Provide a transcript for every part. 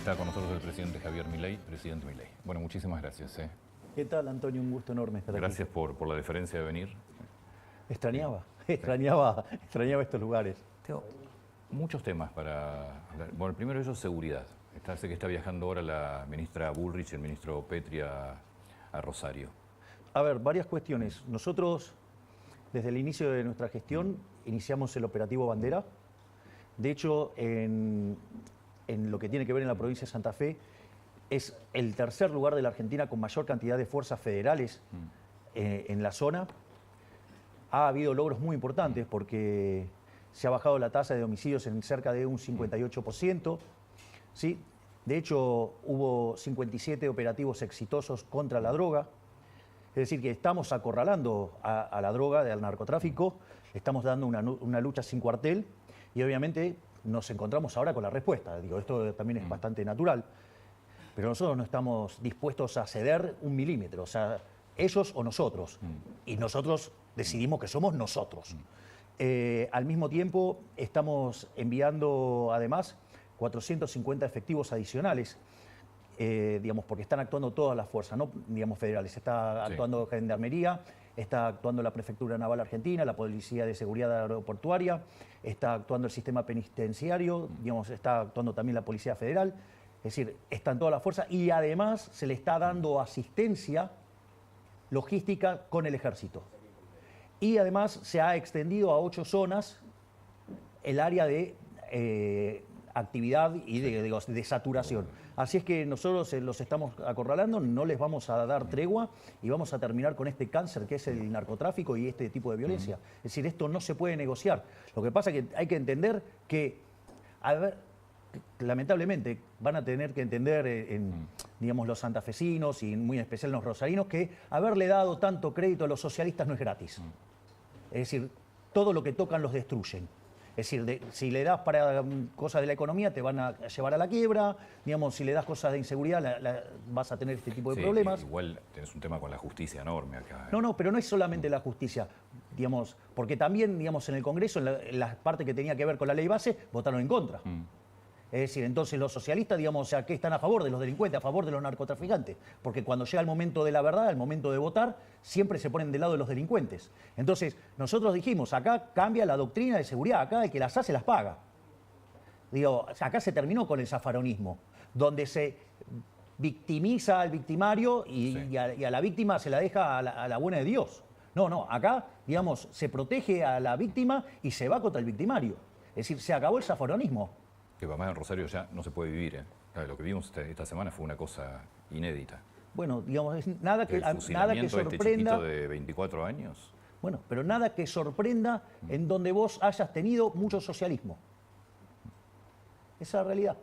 Está con nosotros el presidente Javier Milei. Presidente Milei. Bueno, muchísimas gracias. ¿Qué tal, Antonio? Un gusto enorme estar aquí. Gracias por la deferencia de venir. Extrañaba estos lugares. Tengo muchos temas para hablar. Bueno, el primero de ellos es seguridad. Sé que está viajando ahora la ministra Bullrich y el ministro Petri a Rosario. A ver, varias cuestiones. Nosotros, desde el inicio de nuestra gestión, iniciamos el operativo Bandera. De hecho, en lo que tiene que ver en la provincia de Santa Fe, es el tercer lugar de la Argentina con mayor cantidad de fuerzas federales en la zona. Ha habido logros muy importantes porque se ha bajado la tasa de homicidios en cerca de un 58%. ¿Sí? De hecho, hubo 57 operativos exitosos contra la droga. Es decir, que estamos acorralando a la droga, al narcotráfico, estamos dando una lucha sin cuartel y obviamente nos encontramos ahora con la respuesta. Digo, esto también es bastante natural, pero nosotros no estamos dispuestos a ceder un milímetro, o sea, ellos o nosotros, y nosotros decidimos que somos nosotros. Al mismo tiempo, estamos enviando además 450 efectivos adicionales, digamos, porque están actuando todas las fuerzas, no digamos federales. Está actuando Gendarmería, está actuando la Prefectura Naval Argentina, la Policía de Seguridad Aeroportuaria, está actuando el sistema penitenciario, digamos, está actuando también la Policía Federal. Es decir, están todas las fuerzas y además se le está dando asistencia logística con el Ejército. Y además se ha extendido a 8 zonas el área de actividad y de saturación. Así es que nosotros los estamos acorralando, no les vamos a dar tregua y vamos a terminar con este cáncer que es el narcotráfico y este tipo de violencia. Es decir, esto no se puede negociar. Lo que pasa es que hay que entender que, a ver, lamentablemente van a tener que entender digamos, los santafesinos y muy en especial los rosarinos que haberle dado tanto crédito a los socialistas no es gratis. Es decir, todo lo que tocan los destruyen. Es decir, si le das para cosas de la economía te van a llevar a la quiebra, digamos, si le das cosas de inseguridad vas a tener este tipo de problemas. Igual tenés un tema con la justicia enorme acá. No, pero no es solamente la justicia, digamos, porque también, digamos, en el Congreso, en la parte que tenía que ver con la ley base, votaron en contra. Es decir, entonces los socialistas, digamos, o sea, ¿qué están a favor de los delincuentes, a favor de los narcotraficantes? Porque cuando llega el momento de la verdad, el momento de votar, siempre se ponen del lado de los delincuentes. Entonces, nosotros dijimos, acá cambia la doctrina de seguridad, acá el que las hace las paga. Digo, acá se terminó con el zafaronismo, donde se victimiza al victimario y a la víctima se la deja a la buena de Dios. No, acá, digamos, se protege a la víctima y se va contra el victimario. Es decir, se acabó el zafaronismo. Que además en Rosario ya no se puede vivir. Claro, lo que vimos esta semana fue una cosa inédita. Bueno, digamos, nada que sorprenda. Este chiquito de 24 años. Bueno, pero nada que sorprenda en donde vos hayas tenido mucho socialismo. Esa es la realidad.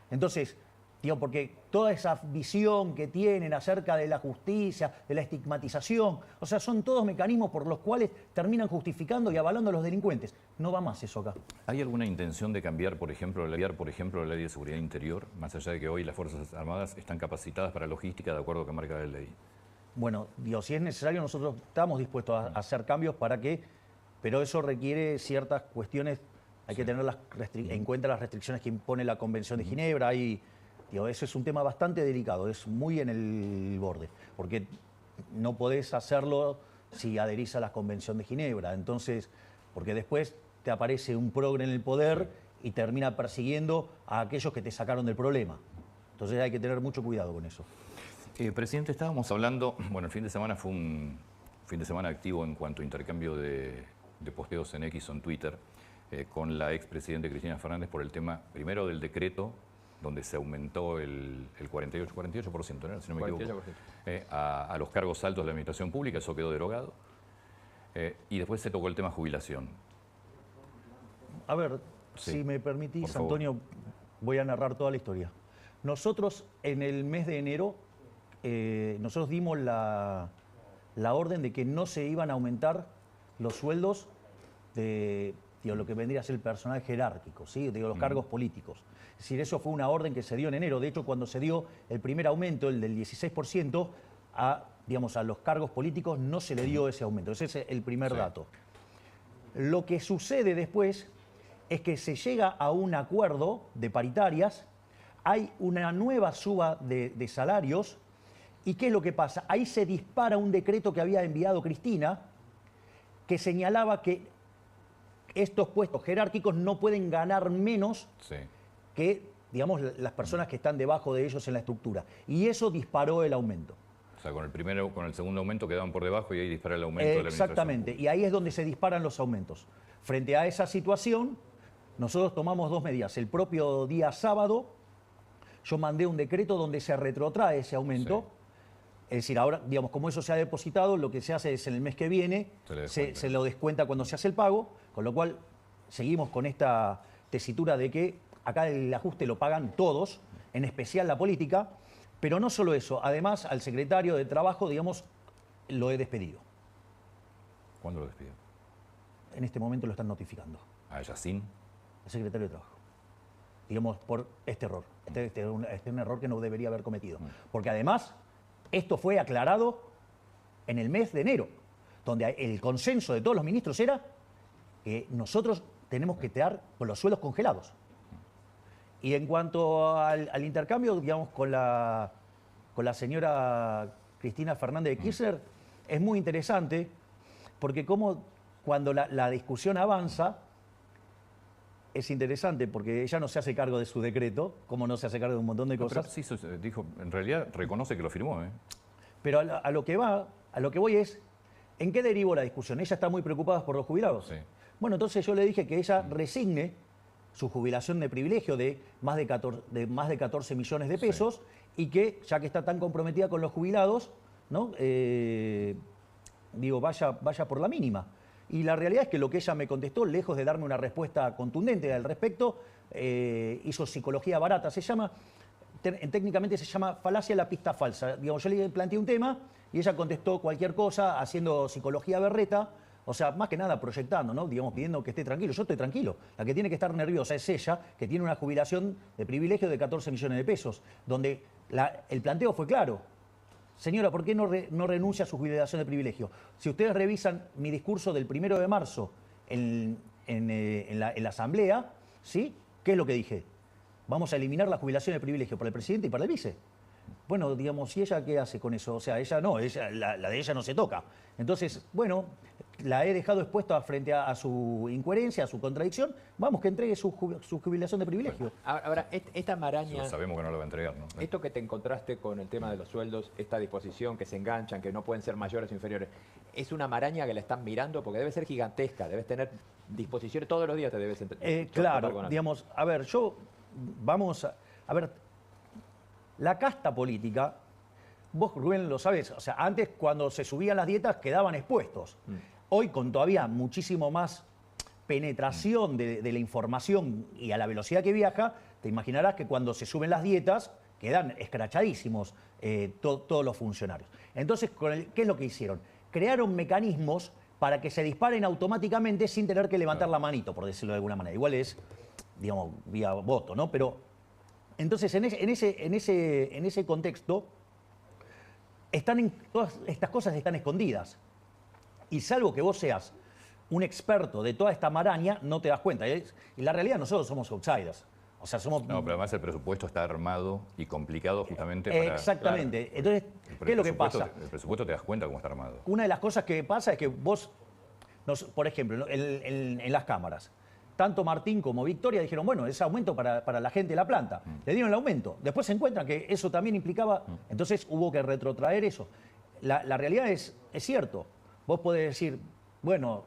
Entonces, digo, porque toda esa visión que tienen acerca de la justicia, de la estigmatización, o sea, son todos mecanismos por los cuales terminan justificando y avalando a los delincuentes. No va más eso acá. ¿Hay alguna intención de cambiar, por ejemplo, la ley de seguridad interior, más allá de que hoy las Fuerzas Armadas están capacitadas para logística de acuerdo a lo que marca la ley? Bueno, digo, si es necesario, nosotros estamos dispuestos a hacer cambios para que, pero eso requiere ciertas cuestiones, hay que tener en cuenta las restricciones que impone la Convención de Ginebra. Digo, eso es un tema bastante delicado, es muy en el borde, porque no podés hacerlo si adherís a la Convención de Ginebra. Entonces, porque después te aparece un progre en el poder y termina persiguiendo a aquellos que te sacaron del problema. Entonces hay que tener mucho cuidado con eso. Presidente, estábamos hablando, bueno, el fin de semana fue un fin de semana activo en cuanto a intercambio de posteos en X o en Twitter con la expresidenta Cristina Fernández por el tema, primero, del decreto donde se aumentó el 48%, ¿no? Si no me equivoco, a los cargos altos de la administración pública, eso quedó derogado. Y después se tocó el tema jubilación. A ver, si me permitís, Antonio, voy a narrar toda la historia. Nosotros, en el mes de enero, nosotros dimos la orden de que no se iban a aumentar los sueldos de lo que vendría a ser el personal jerárquico, ¿sí? De los cargos políticos. Es decir, eso fue una orden que se dio en enero. De hecho, cuando se dio el primer aumento, el del 16%, a los cargos políticos no se le dio ese aumento. Ese es el primer dato. Lo que sucede después es que se llega a un acuerdo de paritarias hay una nueva suba de salarios. ¿Y qué es lo que pasa? Ahí se dispara un decreto que había enviado Cristina que señalaba que estos puestos jerárquicos no pueden ganar menos que, digamos, las personas que están debajo de ellos en la estructura. Y eso disparó el aumento. O sea, con el segundo aumento quedaban por debajo y ahí dispara el aumento de la Exactamente, y ahí es donde se disparan los aumentos. Frente a esa situación, nosotros tomamos dos medidas. El propio día sábado, yo mandé un decreto donde se retrotrae ese aumento. Es decir, ahora, digamos, como eso se ha depositado, lo que se hace es en el mes que viene, se lo descuenta cuando se hace el pago, con lo cual seguimos con esta tesitura de que acá el ajuste lo pagan todos, en especial la política, pero no solo eso, además al secretario de Trabajo, digamos, lo he despedido. ¿Cuándo lo despidió? En este momento lo están notificando. ¿A Yacine? El secretario de Trabajo. Digamos, por este error. Este es un error que no debería haber cometido. Porque además, esto fue aclarado en el mes de enero, donde el consenso de todos los ministros era que nosotros tenemos que quedar con los sueldos congelados. Y en cuanto al intercambio, digamos, con la señora Cristina Fernández de Kirchner, es muy interesante, porque como cuando la discusión avanza, es interesante, porque ella no se hace cargo de su decreto, como no se hace cargo de un montón de cosas. Sí, dijo, en realidad reconoce que lo firmó. Pero a lo que voy es, ¿en qué derivó la discusión? Ella está muy preocupada por los jubilados. Sí. Bueno, entonces yo le dije que ella resigne su jubilación de privilegio de más de 14 millones de pesos y que, ya que está tan comprometida con los jubilados, ¿no? Vaya por la mínima. Y la realidad es que lo que ella me contestó, lejos de darme una respuesta contundente al respecto, hizo psicología barata. Técnicamente se llama falacia a la pista falsa. Digamos, yo le planteé un tema y ella contestó cualquier cosa haciendo psicología berreta. O sea, más que nada proyectando, ¿no? Digamos, pidiendo que esté tranquilo. Yo estoy tranquilo. La que tiene que estar nerviosa es ella, que tiene una jubilación de privilegio de 14 millones de pesos, donde el planteo fue claro. Señora, ¿por qué no renuncia a su jubilación de privilegio? Si ustedes revisan mi discurso del 1 de marzo en la Asamblea, ¿sí? ¿Qué es lo que dije? Vamos a eliminar la jubilación de privilegio para el presidente y para el vice. Bueno, digamos, ¿y ella qué hace con eso? O sea, ella no, la de ella no se toca. Entonces, bueno, la he dejado expuesta frente a su incoherencia, a su contradicción. Vamos, que entregue su jubilación de privilegio. Ahora, esta maraña... Sabemos que no lo va a entregar, ¿no? Esto que te encontraste con el tema de los sueldos, esta disposición que se enganchan, que no pueden ser mayores o inferiores, ¿es una maraña que la están mirando? Porque debe ser gigantesca, debes tener disposiciones todos los días, te debes entender. Claro, digamos, a ver, a ver, la casta política, vos, Rubén, lo sabés, o sea, antes cuando se subían las dietas quedaban expuestos. Hoy, con todavía muchísimo más penetración de la información y a la velocidad que viaja, te imaginarás que cuando se suben las dietas quedan escrachadísimos todos los funcionarios. Entonces, ¿qué es lo que hicieron? Crearon mecanismos para que se disparen automáticamente sin tener que levantar la manito, por decirlo de alguna manera. Igual es, digamos, vía voto, ¿no? Pero entonces, en ese contexto, todas estas cosas están escondidas. Y salvo que vos seas un experto de toda esta maraña, no te das cuenta. Y la realidad, nosotros somos outsiders. O sea, somos... No, pero además el presupuesto está armado y complicado justamente para... Exactamente. Claro. Entonces, ¿qué es lo que pasa? El presupuesto te das cuenta cómo está armado. Una de las cosas que pasa es que vos, por ejemplo, en las cámaras, tanto Martín como Victoria dijeron, bueno, ese aumento para la gente de la planta. Le dieron el aumento. Después se encuentran que eso también implicaba... Entonces hubo que retrotraer eso. La realidad es cierto. Vos podés decir, bueno,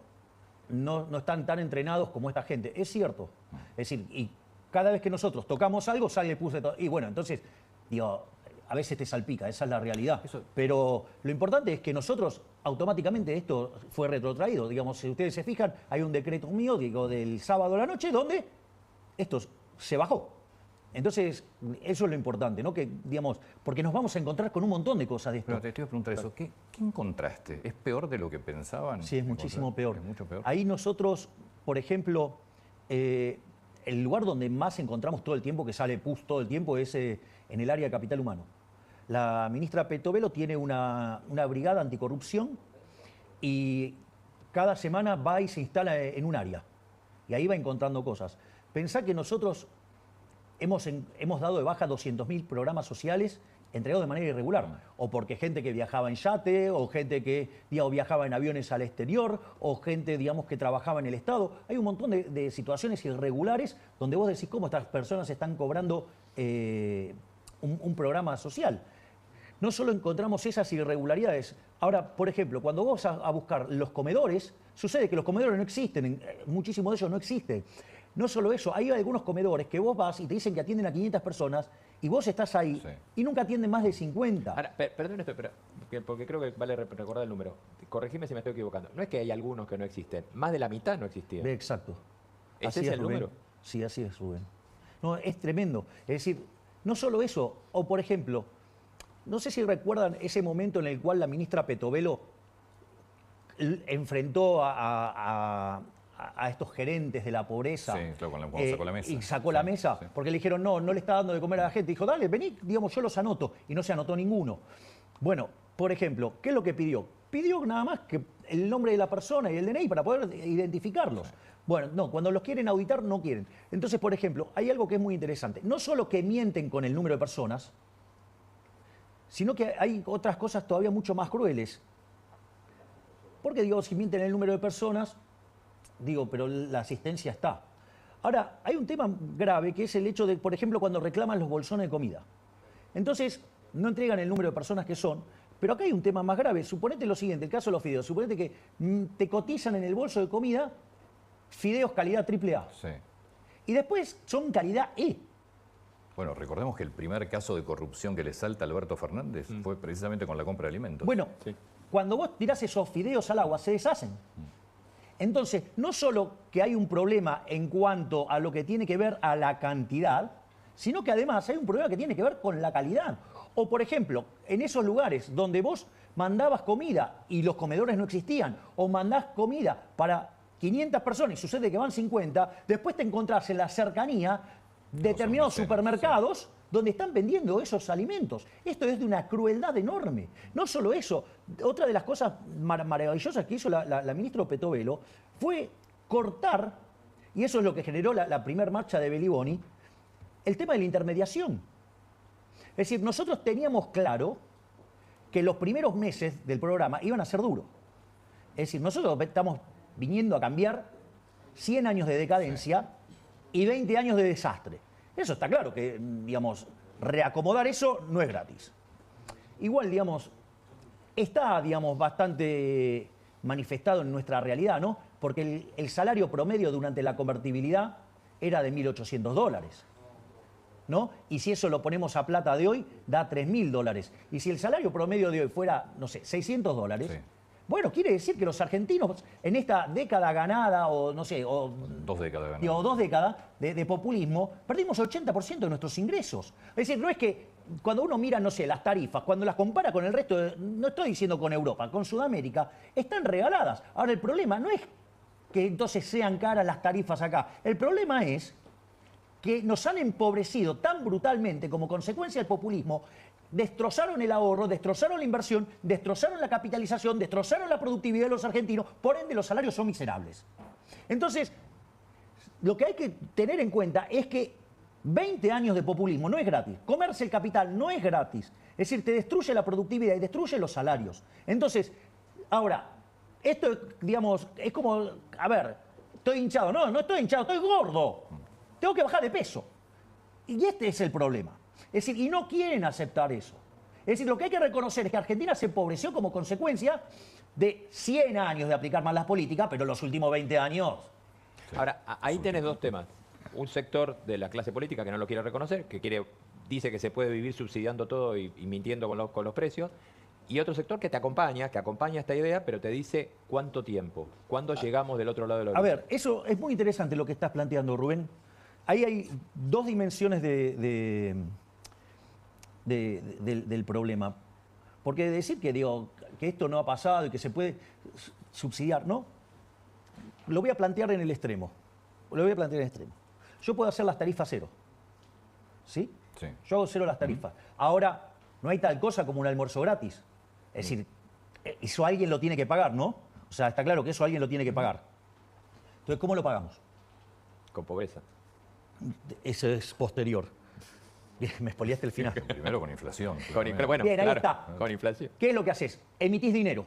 no están tan entrenados como esta gente. Es cierto. Es decir, y cada vez que nosotros tocamos algo, sale el puse todo. Y bueno, entonces, digo, a veces te salpica, esa es la realidad. Pero lo importante es que nosotros, automáticamente, esto fue retrotraído. Digamos, si ustedes se fijan, hay un decreto mío, digo, del sábado a la noche, donde esto se bajó. Entonces, eso es lo importante, ¿no? Que, digamos, porque nos vamos a encontrar con un montón de cosas de esto. Pero te iba a preguntar eso, ¿qué encontraste? ¿Es peor de lo que pensaban? Sí, es muchísimo peor. Es mucho peor. Ahí nosotros, por ejemplo, el lugar donde más encontramos todo el tiempo, que sale PUS todo el tiempo, es en el área de capital humano. La ministra Petovelo tiene una brigada anticorrupción y cada semana va y se instala en un área. Y ahí va encontrando cosas. Pensá que nosotros hemos dado de baja 200.000 programas sociales entregados de manera irregular. O porque gente que viajaba en yate, o gente que digamos, viajaba en aviones al exterior, o gente digamos, que trabajaba en el Estado. Hay un montón de situaciones irregulares donde vos decís cómo estas personas están cobrando un programa social. No solo encontramos esas irregularidades. Ahora, por ejemplo, cuando vos vas a buscar los comedores, sucede que los comedores no existen, muchísimos de ellos no existen. No solo eso, hay algunos comedores que vos vas y te dicen que atienden a 500 personas y vos estás ahí y nunca atienden más de 50. Ahora, perdón esto, porque creo que vale recordar el número. Corregime si me estoy equivocando. No es que hay algunos que no existen, más de la mitad no existían. Exacto. ¿Ese es el número? Sí, así es, Rubén. No, es tremendo. Es decir, no solo eso, o por ejemplo, no sé si recuerdan ese momento en el cual la ministra Petovelo enfrentó a estos gerentes de la pobreza. Sí, claro, cuando sacó la mesa. Y sacó la mesa, porque le dijeron, no le está dando de comer a la gente. Dijo, dale, vení, digamos, yo los anoto. Y no se anotó ninguno. Bueno, por ejemplo, ¿qué es lo que pidió? Pidió nada más que el nombre de la persona y el DNI para poder identificarlos. Sí. Bueno, no, cuando los quieren auditar, no quieren. Entonces, por ejemplo, hay algo que es muy interesante. No solo que mienten con el número de personas, sino que hay otras cosas todavía mucho más crueles. Porque, digo, si mienten el número de personas, digo, pero la asistencia está. Ahora, hay un tema grave que es el hecho de, por ejemplo, cuando reclaman los bolsones de comida. Entonces, no entregan el número de personas que son, pero acá hay un tema más grave. Suponete lo siguiente, el caso de los fideos. Suponete que te cotizan en el bolso de comida fideos calidad AAA. Sí. Y después son calidad E. Bueno, recordemos que el primer caso de corrupción que le salta a Alberto Fernández fue precisamente con la compra de alimentos. Bueno, cuando vos tirás esos fideos al agua, se deshacen. Entonces, no solo que hay un problema en cuanto a lo que tiene que ver a la cantidad, sino que además hay un problema que tiene que ver con la calidad. O, por ejemplo, en esos lugares donde vos mandabas comida y los comedores no existían, o mandás comida para 500 personas y sucede que van 50, después te encontrás en la cercanía determinados supermercados donde están vendiendo esos alimentos. Esto es de una crueldad enorme. No solo eso, otra de las cosas maravillosas que hizo la ministra Petovelo fue cortar, y eso es lo que generó la primera marcha de Beliboni, el tema de la intermediación. Es decir, nosotros teníamos claro que los primeros meses del programa iban a ser duros. Es decir, nosotros estamos viniendo a cambiar 100 años de decadencia y 20 años de desastre. Eso está claro, que, digamos, reacomodar eso no es gratis. Igual, digamos, está, digamos, bastante manifestado en nuestra realidad, ¿no? Porque el salario promedio durante la convertibilidad era de $1.800, ¿no? Y si eso lo ponemos a plata de hoy, da $3.000. Y si el salario promedio de hoy fuera, no sé, $600... Sí. Bueno, quiere decir que los argentinos en esta década ganada, o no sé, o 2 décadas ganadas, digo, 2 décadas de populismo, perdimos 80% de nuestros ingresos. Es decir, no es que cuando uno mira, no sé, las tarifas, cuando las compara con el resto, no estoy diciendo con Europa, con Sudamérica, están regaladas. Ahora, el problema no es que entonces sean caras las tarifas acá. El problema es que nos han empobrecido tan brutalmente como consecuencia del populismo. Destrozaron el ahorro, destrozaron la inversión, destrozaron la capitalización, destrozaron la productividad de los argentinos, por ende los salarios son miserables. Entonces, lo que hay que tener en cuenta es que 20 años de populismo no es gratis, comerse el capital no es gratis, es decir, te destruye la productividad y destruye los salarios. Entonces, ahora, esto, digamos, es como, a ver, estoy hinchado, no estoy hinchado, estoy gordo, tengo que bajar de peso. Y este es el problema. Es decir, y no quieren aceptar eso. Es decir, lo que hay que reconocer es que Argentina se empobreció como consecuencia de 100 años de aplicar mal las políticas, pero los últimos 20 años... Sí. Ahora, ahí tenés dos temas. Un sector de la clase política que no lo quiere reconocer, que dice que se puede vivir subsidiando todo y mintiendo con los precios. Y otro sector que te acompaña, esta idea, pero te dice cuánto tiempo, cuándo llegamos del otro lado de la orilla. A ver, eso es muy interesante lo que estás planteando, Rubén. Ahí hay dos dimensiones del problema. Porque decir que esto no ha pasado y que se puede subsidiar, ¿no? Lo voy a plantear en el extremo. Yo puedo hacer las tarifas cero. ¿Sí? Sí. Yo hago cero las tarifas. Ahora, no hay tal cosa como un almuerzo gratis. Es decir, eso alguien lo tiene que pagar, ¿no? O sea, está claro que eso alguien lo tiene que pagar. Entonces, ¿cómo lo pagamos? Con pobreza. Eso es posterior. Me expoliaste el final. Primero con inflación. Bueno, Bien, ahí claro, está. con inflación. ¿Qué es lo que haces? Emitís dinero,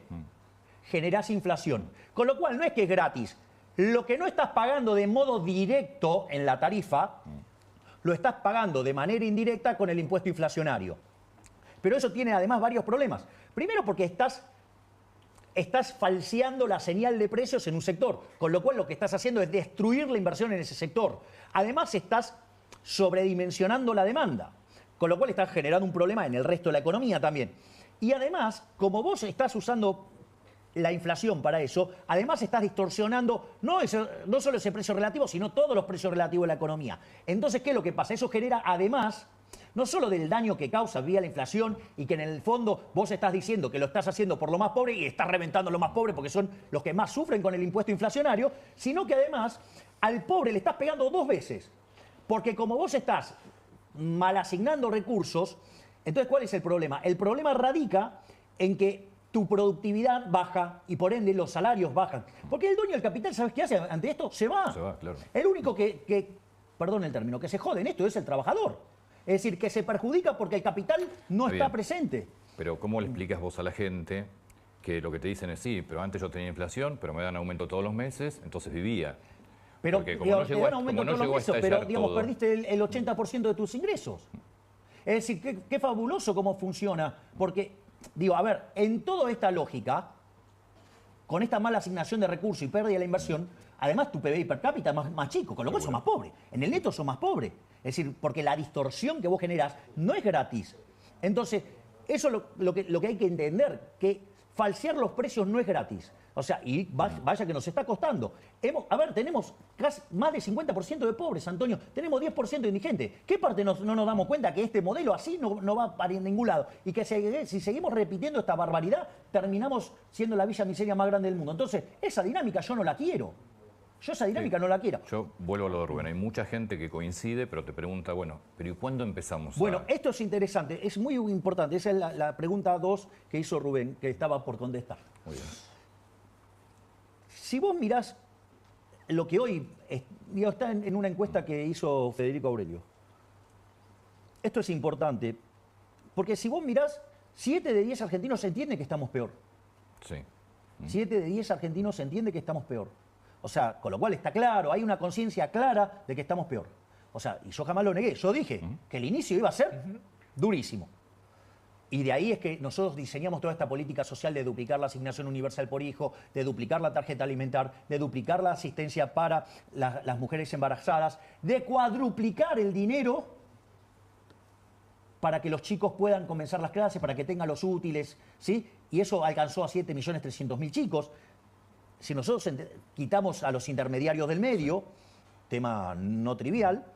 generás inflación. Con lo cual no es que es gratis. Lo que no estás pagando de modo directo en la tarifa, lo estás pagando de manera indirecta con el impuesto inflacionario. Pero eso tiene además varios problemas. Primero porque estás falseando la señal de precios en un sector, con lo cual lo que estás haciendo es destruir la inversión en ese sector. Además estás sobredimensionando la demanda, con lo cual estás generando un problema en el resto de la economía también. Y además, como vos estás usando la inflación para eso, además estás distorsionando no solo ese precio relativo, sino todos los precios relativos de la economía. Entonces, ¿qué es lo que pasa? Eso genera además no solo del daño que causa vía la inflación y que en el fondo vos estás diciendo que lo estás haciendo por lo más pobre y estás reventando a los más pobres porque son los que más sufren con el impuesto inflacionario, sino que además al pobre le estás pegando dos veces. Porque como vos estás mal asignando recursos, entonces ¿cuál es el problema? El problema radica en que tu productividad baja y por ende los salarios bajan. Porque el dueño del capital, ¿sabes qué hace ante esto? Se va. Se va, claro. El único perdón el término, que se jode en esto es el trabajador. Es decir, que se perjudica porque el capital no está presente. Pero ¿cómo le explicas vos a la gente que lo que te dicen es sí, pero antes yo tenía inflación, pero me dan aumento todos los meses, entonces vivía? Pero Porque te dan aumento todos los meses, pero digamos, todo. perdiste el 80% de tus ingresos. Es decir, qué fabuloso cómo funciona. Porque, digo, a ver, en toda esta lógica, con esta mala asignación de recursos y pérdida de la inversión, además tu PBI per cápita es más chico, con lo cual sos más pobre. En el neto sos más pobre. Es decir, porque la distorsión que vos generás no es gratis. Entonces, eso es lo que hay que entender, que falsear los precios no es gratis. O sea, y vaya que nos está costando. Tenemos casi más de 50% de pobres, Antonio. Tenemos 10% de indigentes. ¿Qué parte no nos damos cuenta que este modelo así no va para ningún lado? Y que si seguimos repitiendo esta barbaridad, terminamos siendo la villa miseria más grande del mundo. Entonces, esa dinámica yo no la quiero. Yo esa dinámica no la quiero. Yo vuelvo a lo de Rubén. Hay mucha gente que coincide, pero te pregunta, bueno, ¿pero y cuándo empezamos? Bueno, esto es interesante, es muy importante. Esa es la pregunta 2 que hizo Rubén, que estaba por contestar. Muy bien. Si vos mirás lo que hoy está en una encuesta que hizo Federico Aurelio, esto es importante, porque si vos mirás, 7 de 10 argentinos entienden que estamos peor. Sí. 7 de 10 argentinos entienden que estamos peor. O sea, con lo cual está claro, hay una conciencia clara de que estamos peor. O sea, y yo jamás lo negué. Yo dije que el inicio iba a ser durísimo. Y de ahí es que nosotros diseñamos toda esta política social de duplicar la asignación universal por hijo, de duplicar la tarjeta alimentar, de duplicar la asistencia para las mujeres embarazadas, de cuadruplicar el dinero para que los chicos puedan comenzar las clases, para que tengan los útiles, ¿sí? Y eso alcanzó a 7.300.000 chicos. Si nosotros quitamos a los intermediarios del medio, tema no trivial,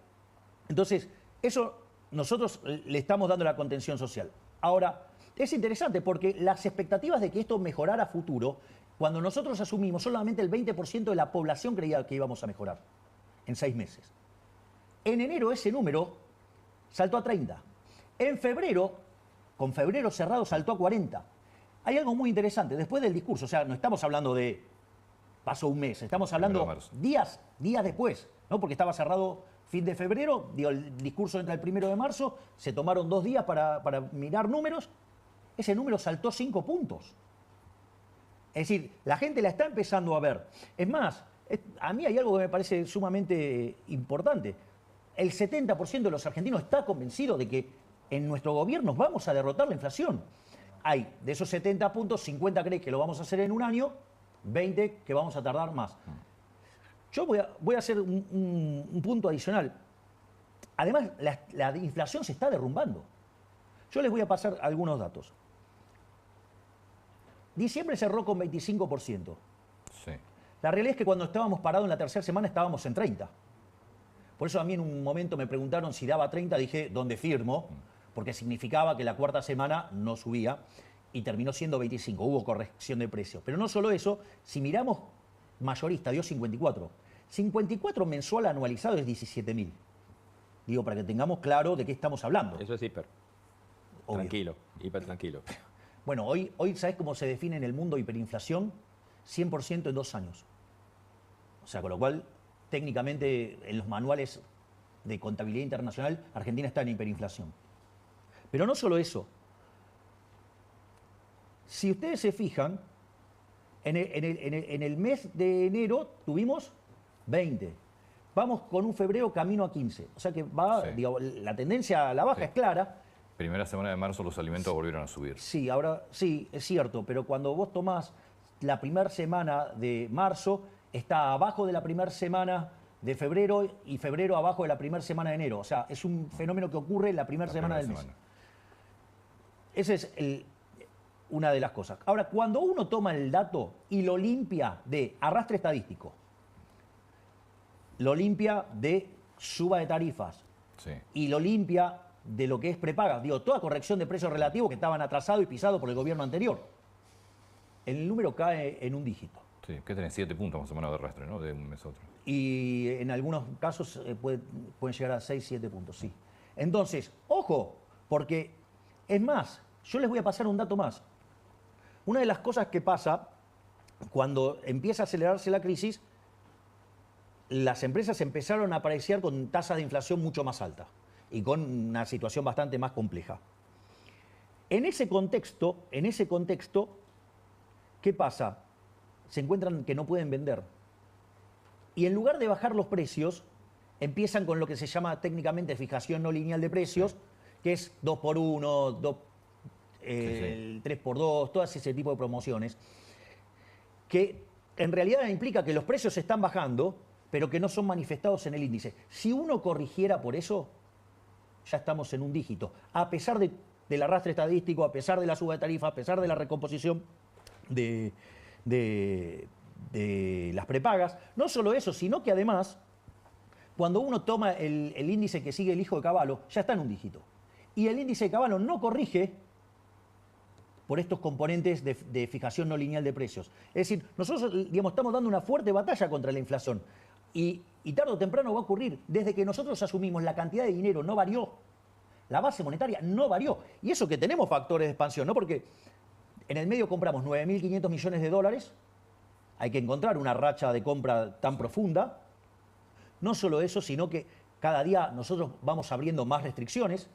entonces eso nosotros le estamos dando la contención social. Ahora, es interesante porque las expectativas de que esto mejorara a futuro, cuando nosotros asumimos solamente el 20% de la población creía que íbamos a mejorar en 6 meses. En enero ese número saltó a 30. En febrero, con febrero cerrado, saltó a 40. Hay algo muy interesante, después del discurso, o sea, no estamos hablando de pasó un mes, estamos hablando días después, ¿no? Porque estaba cerrado fin de febrero, el discurso entra el 1 de marzo, se tomaron 2 días para mirar números, ese número saltó 5 puntos. Es decir, la gente la está empezando a ver. Es más, a mí hay algo que me parece sumamente importante. El 70% de los argentinos está convencido de que en nuestro gobierno vamos a derrotar la inflación. Hay, de esos 70 puntos, 50 creen que lo vamos a hacer en un año, 20 que vamos a tardar más. Yo voy a hacer un punto adicional. Además, la inflación se está derrumbando. Yo les voy a pasar algunos datos. Diciembre cerró con 25%. Sí. La realidad es que cuando estábamos parados en la tercera semana estábamos en 30%. Por eso a mí en un momento me preguntaron si daba 30, dije, ¿dónde firmo? Porque significaba que la cuarta semana no subía y terminó siendo 25, hubo corrección de precios. Pero no solo eso, si miramos mayorista, dio 54. 54 mensual anualizado es 17.000. Digo, para que tengamos claro de qué estamos hablando. Eso es hiper. Obvio. Tranquilo, hiper tranquilo. Bueno, hoy ¿sabés cómo se define en el mundo hiperinflación? 100% en 2 años. O sea, con lo cual, técnicamente, en los manuales de contabilidad internacional, Argentina está en hiperinflación. Pero no solo eso. Si ustedes se fijan, en el mes de enero tuvimos 20. Vamos con un febrero camino a 15. O sea que va, Sí. digamos, la tendencia a la baja Sí. es clara. Primera semana de marzo los alimentos volvieron a subir. Sí, ahora sí, es cierto, pero cuando vos tomás la primera semana de marzo, está abajo de la primera semana de febrero y febrero abajo de la primera semana de enero. O sea, es un fenómeno que ocurre en la primera semana del mes. Esa es una de las cosas. Ahora, cuando uno toma el dato y lo limpia de arrastre estadístico, lo limpia de suba de tarifas Sí. y lo limpia de lo que es prepaga, digo, toda corrección de precios relativos que estaban atrasados y pisados por el gobierno anterior, el número cae en un dígito. Sí, que tenés 7 puntos más o menos de arrastre, ¿no? De un mes a otro. Y en algunos casos pueden llegar a 6, 7 puntos, sí. Entonces, ojo, porque es más, yo les voy a pasar un dato más. Una de las cosas que pasa cuando empieza a acelerarse la crisis, las empresas empezaron a aparecer con tasas de inflación mucho más altas y con una situación bastante más compleja. En ese contexto, ¿qué pasa? Se encuentran que no pueden vender. Y en lugar de bajar los precios, empiezan con lo que se llama técnicamente fijación no lineal de precios, que es 2x1, el 3x2, todas ese tipo de promociones, que en realidad implica que los precios están bajando, pero que no son manifestados en el índice. Si uno corrigiera por eso, ya estamos en un dígito. A pesar del arrastre estadístico, a pesar de la suba de tarifa, a pesar de la recomposición de las prepagas. No solo eso, sino que además, cuando uno toma el índice que sigue el hijo de Cavallo, ya está en un dígito. Y el índice de Cavallo no corrige por estos componentes de fijación no lineal de precios. Es decir, nosotros, digamos, estamos dando una fuerte batalla contra la inflación. Y tarde o temprano va a ocurrir. Desde que nosotros asumimos, la cantidad de dinero no varió. La base monetaria no varió. Y eso que tenemos factores de expansión, ¿no? Porque en el medio compramos 9.500 millones de dólares. Hay que encontrar una racha de compra tan profunda. No solo eso, sino que cada día nosotros vamos abriendo más restricciones.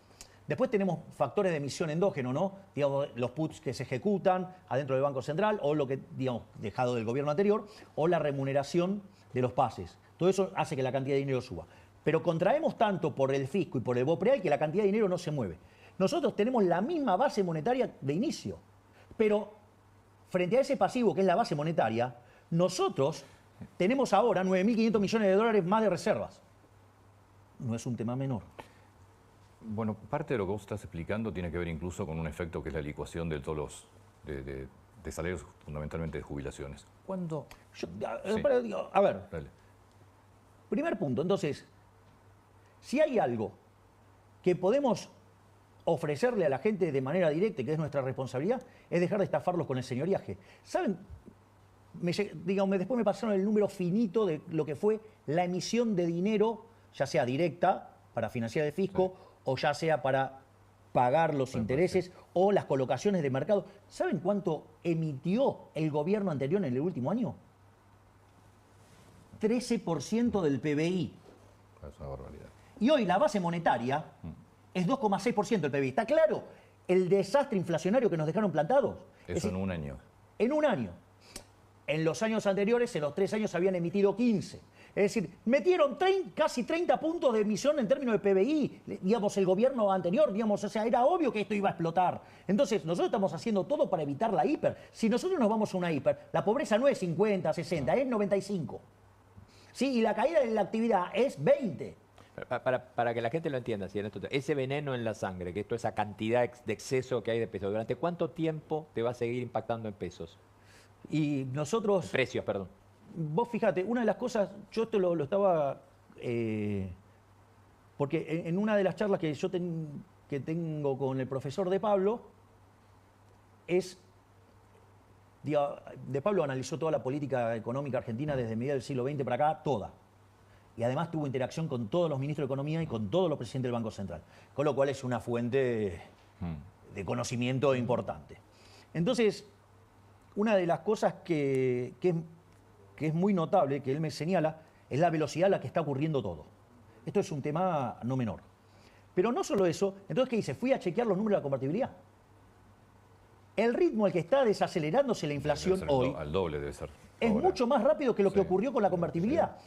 Después tenemos factores de emisión endógeno, ¿no? Digamos, los puts que se ejecutan adentro del Banco Central, o lo que, digamos, dejado del gobierno anterior, o la remuneración de los pases. Todo eso hace que la cantidad de dinero suba. Pero contraemos tanto por el fisco y por el BOPREAL que la cantidad de dinero no se mueve. Nosotros tenemos la misma base monetaria de inicio, pero frente a ese pasivo que es la base monetaria, nosotros tenemos ahora 9.500 millones de dólares más de reservas. No es un tema menor. Bueno, parte de lo que vos estás explicando tiene que ver incluso con un efecto que es la licuación de todos los de salarios, fundamentalmente de jubilaciones. ¿Cuándo? Sí. A ver, Dale. primer punto. Entonces, si hay algo que podemos ofrecerle a la gente de manera directa, que es nuestra responsabilidad, es dejar de estafarlos con el señoriaje. ¿Saben? Después me pasaron el número finito de lo que fue la emisión de dinero, ya sea directa para financiar el fisco, sí, o ya sea para pagar los intereses o las colocaciones de mercado. ¿Saben cuánto emitió el gobierno anterior en el último año? 13% del PBI. Es una barbaridad. Y hoy la base monetaria es 2,6% del PBI. ¿Está claro el desastre inflacionario que nos dejaron plantados? Eso en un año. En un año. En los años anteriores, en los 3 años, habían emitido 15. Es decir, metieron casi 30 puntos de emisión en términos de PBI, digamos, el gobierno anterior, digamos, o sea, era obvio que esto iba a explotar. Entonces, nosotros estamos haciendo todo para evitar la hiper. Si nosotros nos vamos a una hiper, la pobreza no es 50, 60, es 95. ¿Sí? Y la caída de la actividad es 20. Para que la gente lo entienda, ¿sí? Ese veneno en la sangre, que es toda esa cantidad de exceso que hay de pesos, ¿durante cuánto tiempo te va a seguir impactando en pesos? Y nosotros... Precios, perdón. Vos fíjate, una de las cosas, yo esto lo estaba... porque en una de las charlas que yo que tengo con el profesor De Pablo, De Pablo analizó toda la política económica argentina desde mediados del siglo XX para acá, toda. Y además tuvo interacción con todos los ministros de Economía y con todos los presidentes del Banco Central. Con lo cual es una fuente de conocimiento importante. Entonces, una de las cosas que es muy notable, que él me señala, es la velocidad a la que está ocurriendo todo. Es Esto es un tema no menor. Pero no solo eso, entonces, ¿qué hice? Fui a chequear los números de la convertibilidad. El ritmo al que está desacelerándose la inflación hoy al doble debe ser. es ahora. mucho más rápido que lo que ocurrió con la convertibilidad.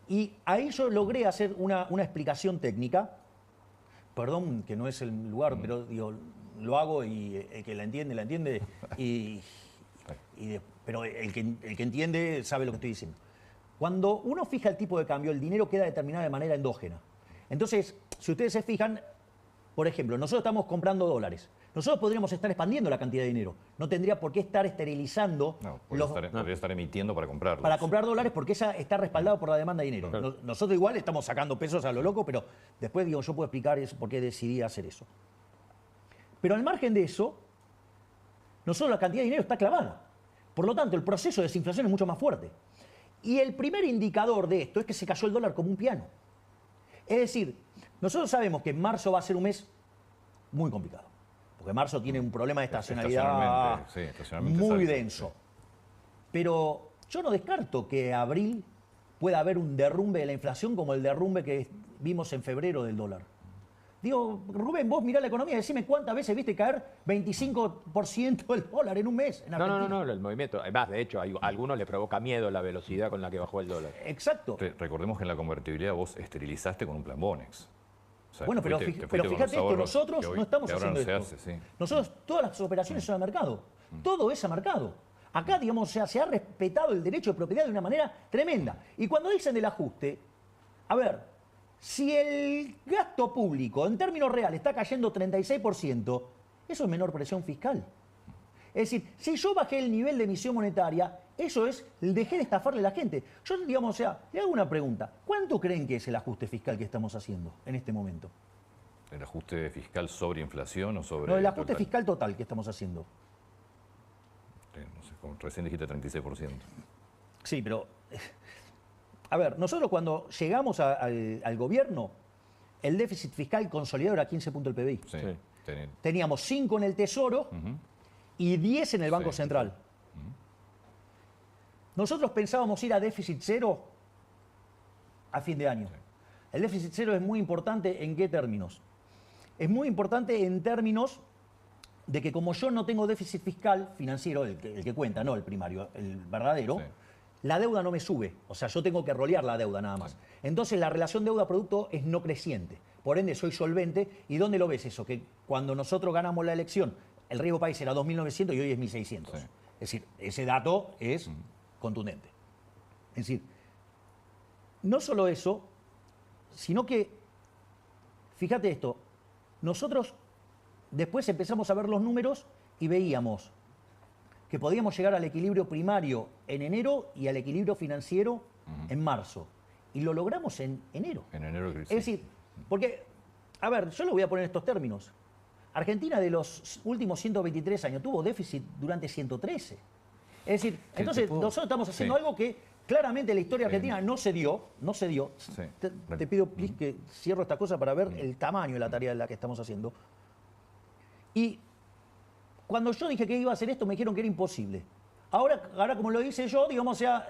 Y ahí yo logré hacer una explicación técnica. Perdón que no es el lugar, pero digo, lo hago y el que la entiende. Pero el que entiende sabe lo que estoy diciendo. Cuando uno fija el tipo de cambio, el dinero queda determinado de manera endógena. Entonces, si ustedes se fijan, por ejemplo, nosotros estamos comprando dólares. Nosotros podríamos estar expandiendo la cantidad de dinero. No tendría por qué estar esterilizando. No, podría estar emitiendo para comprarlos. Para comprar dólares, porque esa está respaldado por la demanda de dinero. Claro. Nosotros igual estamos sacando pesos a lo loco, pero después digo, yo puedo explicar eso, por qué decidí hacer eso. Pero al margen de eso, nosotros la cantidad de dinero está clavada. Por lo tanto, el proceso de desinflación es mucho más fuerte. Y el primer indicador de esto es que se cayó el dólar como un piano. Es decir, nosotros sabemos que marzo va a ser un mes muy complicado. Porque marzo tiene un problema de estacionalidad estacionalmente muy exacto, denso. sí. Pero yo no descarto que abril pueda haber un derrumbe de la inflación como el derrumbe que vimos en febrero del dólar. Digo, Rubén, vos mirá la economía, decime cuántas veces viste caer 25% el dólar en un mes en Argentina. No, el movimiento. Además, de hecho, a algunos les provoca miedo la velocidad con la que bajó el dólar. Exacto. Recordemos que en la convertibilidad vos esterilizaste con un plan Bonex. O sea, Bueno, pero, te fuiste pero con fíjate los esto, ahorros nosotros que hoy- no estamos que ahora haciendo no se esto. hace, sí. Nosotros, todas las operaciones son a mercado. Todo es a mercado. Acá, digamos, se ha respetado el derecho de propiedad de una manera tremenda. Y cuando dicen del ajuste, a ver, si el gasto público en términos reales está cayendo 36%, eso es menor presión fiscal. Es decir, si yo bajé el nivel de emisión monetaria, eso es, dejé de estafarle a la gente. Yo, digamos, o sea, le hago una pregunta. ¿Cuánto creen que es el ajuste fiscal que estamos haciendo en este momento? ¿El ajuste fiscal sobre inflación o sobre...? No, el ajuste total? fiscal total que estamos haciendo. No sé, como recién dijiste 36%. Sí, pero... A ver, nosotros cuando llegamos al gobierno, el déficit fiscal consolidado era 15 puntos del PBI. Sí. Sí. Teníamos 5 en el Tesoro y 10 en el Banco Sí, Central. Nosotros pensábamos ir a déficit cero a fin de año. El déficit cero es muy importante ¿en qué términos? Es muy importante en términos de que como yo no tengo déficit fiscal financiero, el que cuenta, no el primario, el verdadero, Sí. la deuda no me sube. O sea, yo tengo que rolear la deuda nada más. Entonces la relación deuda-producto es no creciente. Por ende, soy solvente. ¿Y dónde lo ves eso? Que cuando nosotros ganamos la elección, el riesgo país era 2.900 y hoy es 1.600. Sí. Es decir, ese dato es contundente. Es decir, no solo eso, sino que, fíjate esto, nosotros después empezamos a ver los números y veíamos que podíamos llegar al equilibrio primario en enero y al equilibrio financiero en marzo. Y lo logramos en enero. En enero que Es decir, porque, a ver, yo lo voy a poner en estos términos. Argentina de los últimos 123 años tuvo déficit durante 113. Es decir, ¿Qué entonces te puedo- nosotros estamos haciendo Sí. algo que claramente en la historia argentina no se dio. Sí. Te pido, please, que cierro esta cosa para ver el tamaño de la tarea de la que estamos haciendo. Y cuando yo dije que iba a hacer esto, me dijeron que era imposible. Ahora como lo hice yo, digamos, o sea,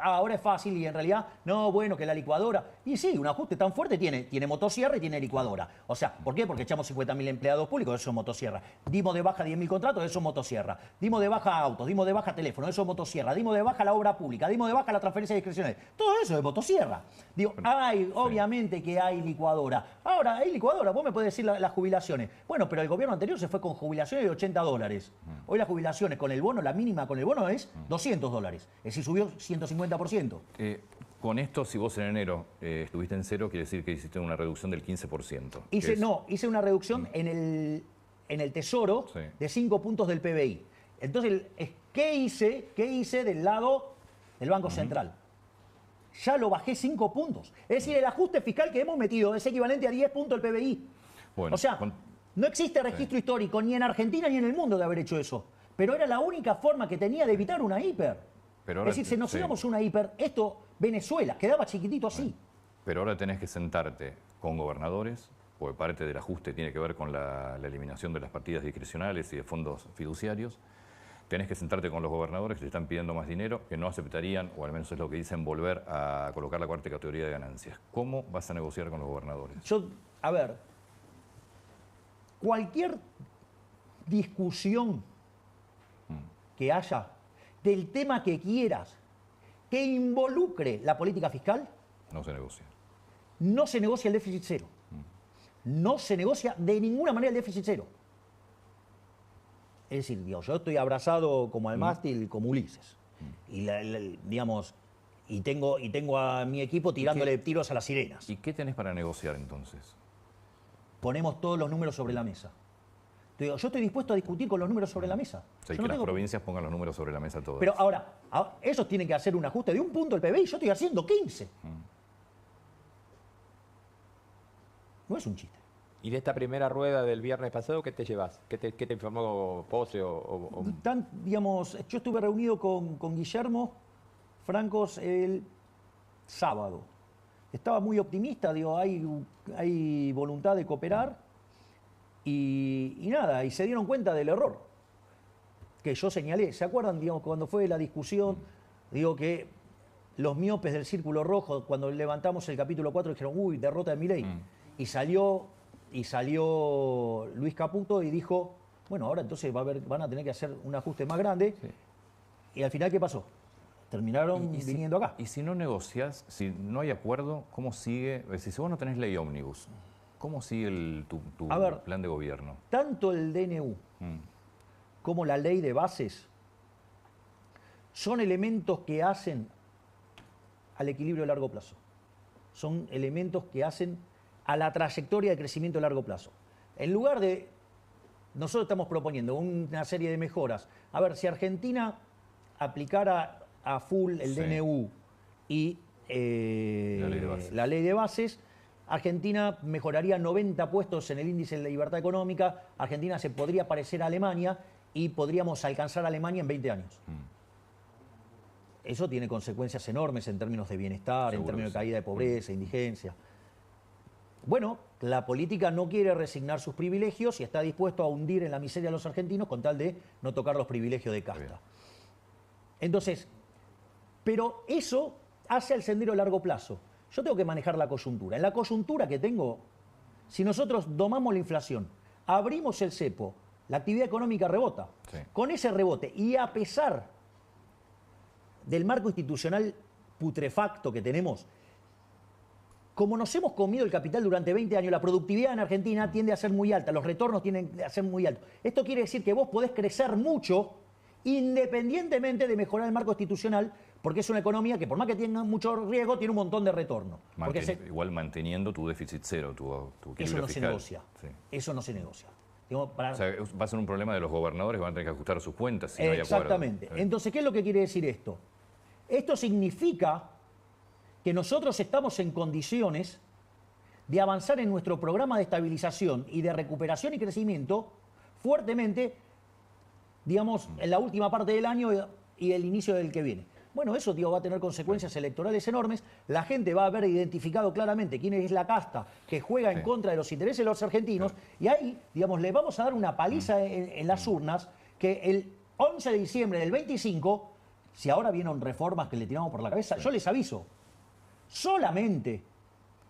ahora es fácil y en realidad, no, bueno, que la licuadora. Y sí, un ajuste tan fuerte tiene motosierra y tiene licuadora. O sea, ¿por qué? Porque echamos 50.000 empleados públicos, eso es motosierra. Dimos de baja 10.000 contratos, eso es motosierra. Dimos de baja autos, dimos de baja teléfono, eso es motosierra. Dimos de baja la obra pública, dimos de baja la transferencia discrecional. Todo eso es motosierra. Digo, obviamente que hay licuadora. Ahora, hay licuadora, vos me podés decir las jubilaciones. Bueno, pero el gobierno anterior se fue con jubilaciones de $80. Hoy las jubilaciones con el bono, la mínima con el bono es $200. Es decir, subió 150%. Con esto, si vos en enero estuviste en cero, quiere decir que hiciste una reducción del 15%. Hice una reducción en el Tesoro Sí. de 5 puntos del PBI. Entonces, ¿qué hice del lado del Banco Central? Ya lo bajé 5 puntos. Es decir, el ajuste fiscal que hemos metido es equivalente a 10 puntos del PBI. Bueno, O sea, no existe registro histórico ni en Argentina ni en el mundo de haber hecho eso. Pero era la única forma que tenía de evitar una hiper. Pero ahora Es decir, si nos sí. íbamos a una hiper, esto, Venezuela, quedaba chiquitito así. Pero ahora tenés que sentarte con gobernadores, porque parte del ajuste tiene que ver con la eliminación de las partidas discrecionales y de fondos fiduciarios. tenés que sentarte con los gobernadores que te están pidiendo más dinero, que no aceptarían, o al menos es lo que dicen, volver a colocar la cuarta categoría de ganancias. ¿Cómo vas a negociar con los gobernadores? A ver, cualquier discusión que haya del tema que quieras que involucre la política fiscal, no se negocia. No se negocia el déficit cero. No se negocia de ninguna manera el déficit cero. Es decir, yo estoy abrazado como al mástil, como Ulises. Y, digamos, y tengo a mi equipo tirándole tiros a las sirenas. ¿Y qué tenés para negociar entonces? Ponemos todos los números sobre la mesa. Yo estoy dispuesto a discutir con los números sobre la mesa. O sea, que las provincias pongan los números sobre la mesa todos. Pero ahora, ellos tienen que hacer un ajuste de un punto del PBI, yo estoy haciendo 15. No es un chiste. ¿Y de esta primera rueda del viernes pasado qué te llevas? ¿Qué te informó Pose Digamos, yo estuve reunido con Guillermo Francos el sábado. Estaba muy optimista, digo, hay voluntad de cooperar. Y nada, y se dieron cuenta del error que yo señalé. ¿Se acuerdan, digamos, cuando fue la discusión? Digo que los miopes del Círculo Rojo, cuando levantamos el capítulo 4, dijeron, uy, derrota de Milei. Y salió Luis Caputo y dijo, bueno, ahora entonces van a tener que hacer un ajuste más grande. Sí. Y al final, ¿qué pasó? Terminaron viniendo acá. Y si no negociás, si no hay acuerdo, ¿cómo sigue? Es decir, si vos no tenés ley ómnibus, ¿cómo sigue tu plan de gobierno? Tanto el DNU como la ley de bases son elementos que hacen al equilibrio de largo plazo. Son elementos que hacen a la trayectoria de crecimiento a largo plazo. En lugar de... Nosotros estamos proponiendo una serie de mejoras. A ver, si Argentina aplicara a full el DNU y la ley de bases, Argentina mejoraría 90 puestos en el índice de libertad económica, Argentina se podría parecer a Alemania y podríamos alcanzar a Alemania en 20 años. Eso tiene consecuencias enormes en términos de bienestar, en términos de caída de pobreza, indigencia. Bueno, la política no quiere resignar sus privilegios y está dispuesto a hundir en la miseria a los argentinos con tal de no tocar los privilegios de casta. Entonces, pero eso hace al sendero a largo plazo. Yo tengo que manejar la coyuntura. En la coyuntura que tengo, si nosotros domamos la inflación, abrimos el cepo, la actividad económica rebota. Sí. Con ese rebote, y a pesar del marco institucional putrefacto que tenemos, como nos hemos comido el capital durante 20 años, la productividad en Argentina tiende a ser muy alta, los retornos tienden a ser muy altos. Esto quiere decir que vos podés crecer mucho independientemente de mejorar el marco institucional, porque es una economía que por más que tenga mucho riesgo, tiene un montón de retorno. Igual manteniendo tu déficit cero, tu equilibrio eso no fiscal. Se negocia. Sí. Eso no se negocia. O sea, va a ser un problema de los gobernadores que van a tener que ajustar sus cuentas si no hay acuerdo. Exactamente. Entonces, ¿qué es lo que quiere decir esto? Esto significa que nosotros estamos en condiciones de avanzar en nuestro programa de estabilización y de recuperación y crecimiento fuertemente, digamos, en la última parte del año y el inicio del que viene. Bueno, eso, va a tener consecuencias electorales enormes. La gente va a haber identificado claramente quién es la casta que juega en contra de los intereses de los argentinos. Y ahí, digamos, le vamos a dar una paliza en las urnas que el 11 de diciembre del 25, si ahora vienen reformas que le tiramos por la cabeza, yo les aviso, solamente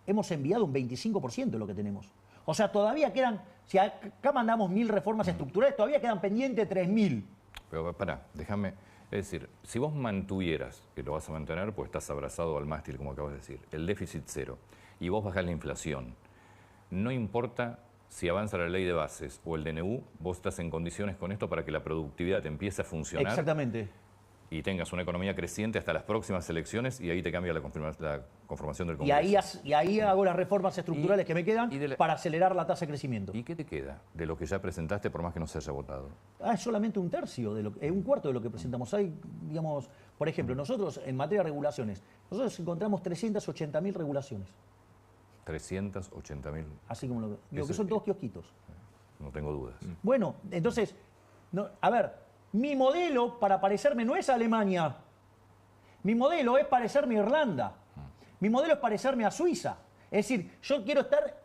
hemos enviado un 25% de lo que tenemos. O sea, todavía quedan, si acá mandamos 1000 reformas estructurales, todavía quedan pendientes 3000. Pero pará, déjame... Es decir, si vos mantuvieras, que lo vas a mantener, pues estás abrazado al mástil, como acabas de decir, el déficit cero, y vos bajás la inflación, no importa si avanza la ley de bases o el DNU, vos estás en condiciones con esto para que la productividad te empiece a funcionar. Exactamente. Y tengas una economía creciente hasta las próximas elecciones y ahí te cambia la conformación del Congreso. Y ahí hago las reformas estructurales que me quedan para acelerar la tasa de crecimiento. ¿Y qué te queda de lo que ya presentaste por más que no se haya votado? Es solamente un tercio, un cuarto de lo que presentamos. Hay, digamos, por ejemplo, nosotros en materia de regulaciones, nosotros encontramos 380.000 regulaciones. 380.000. Así como lo digo, que son todos kiosquitos. No tengo dudas. Bueno, entonces, a ver... Mi modelo para parecerme no es Alemania. Mi modelo es parecerme a Irlanda. Mi modelo es parecerme a Suiza. Es decir, yo quiero estar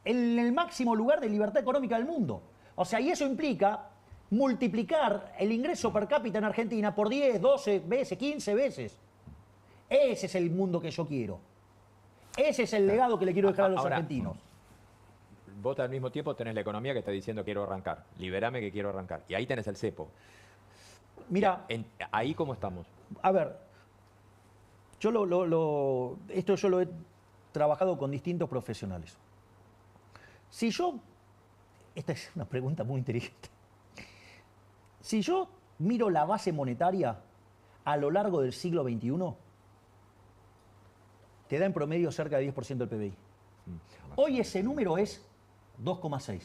en el máximo lugar de libertad económica del mundo. O sea, y eso implica multiplicar el ingreso per cápita en Argentina por 10, 12 veces, 15 veces. Ese es el mundo que yo quiero. Ese es el legado que le quiero dejar a los Ahora, argentinos. Vos al mismo tiempo tenés la economía que está diciendo quiero arrancar, liberame que quiero arrancar. Y ahí tenés el cepo. Mira, Ahí cómo estamos. a ver, esto yo lo he trabajado con distintos profesionales. Si yo, esta es una pregunta muy inteligente. Si yo miro la base monetaria a lo largo del siglo XXI, te da en promedio cerca de 10% del PBI. Hoy ese número es 2,6.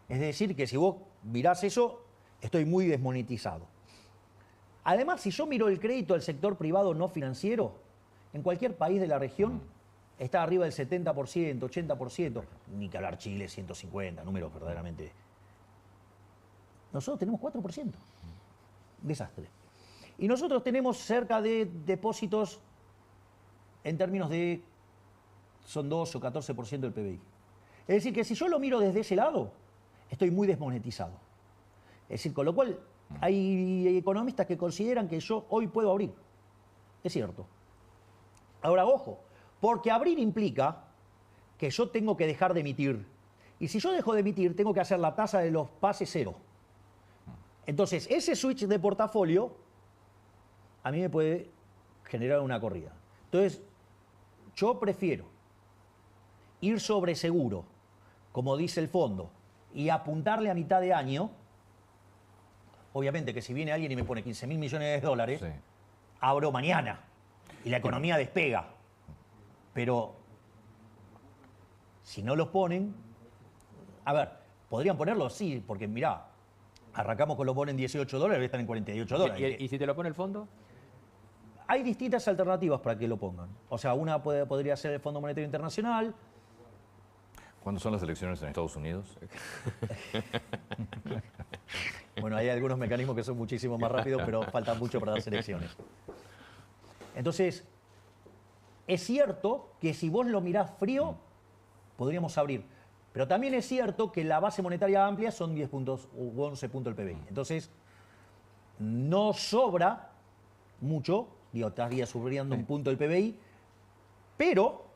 Es decir, que si vos mirás eso, estoy muy desmonetizado. Además, si yo miro el crédito del sector privado no financiero, en cualquier país de la región está arriba del 70%, 80%. Ni que hablar Chile, 150, números verdaderamente. Nosotros tenemos 4%. Desastre. Y nosotros tenemos cerca de depósitos en términos de, son 12 o 14% del PBI. Es decir, que si yo lo miro desde ese lado, estoy muy desmonetizado. Es decir, con lo cual hay economistas que consideran que yo hoy puedo abrir. Es cierto. Ahora, ojo, porque abrir implica que yo tengo que dejar de emitir. Y si yo dejo de emitir, tengo que hacer la tasa de los pases cero. Entonces, ese switch de portafolio a mí me puede generar una corrida. Entonces, yo prefiero ir sobre seguro, como dice el fondo, y apuntarle a mitad de año. Obviamente que si viene alguien y me pone 15.000 millones de dólares, sí, abro mañana y la economía despega. Pero si no los ponen, a ver, podrían ponerlos, sí, porque mirá, arrancamos con los bonos en 18 dólares, están en 48 dólares. ¿Y si te lo pone el fondo? Hay distintas alternativas para que lo pongan. O sea, una podría ser el Fondo Monetario Internacional. ¿Cuándo son las elecciones en Estados Unidos? Bueno, hay algunos mecanismos que son muchísimo más rápidos, pero falta mucho para las elecciones. Entonces, es cierto que si vos lo mirás frío, podríamos abrir. Pero también es cierto que la base monetaria amplia son 10 puntos u 11 puntos del PBI. Entonces, no sobra mucho, digo, estaría subiendo un punto del PBI, pero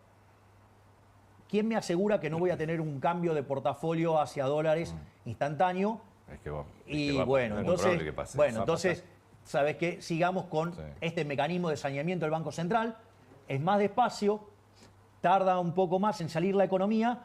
¿quién me asegura que no voy a tener un cambio de portafolio hacia dólares instantáneo? Entonces, ¿sabes qué? Sigamos con este mecanismo de saneamiento del Banco Central. Es más despacio, tarda un poco más en salir la economía,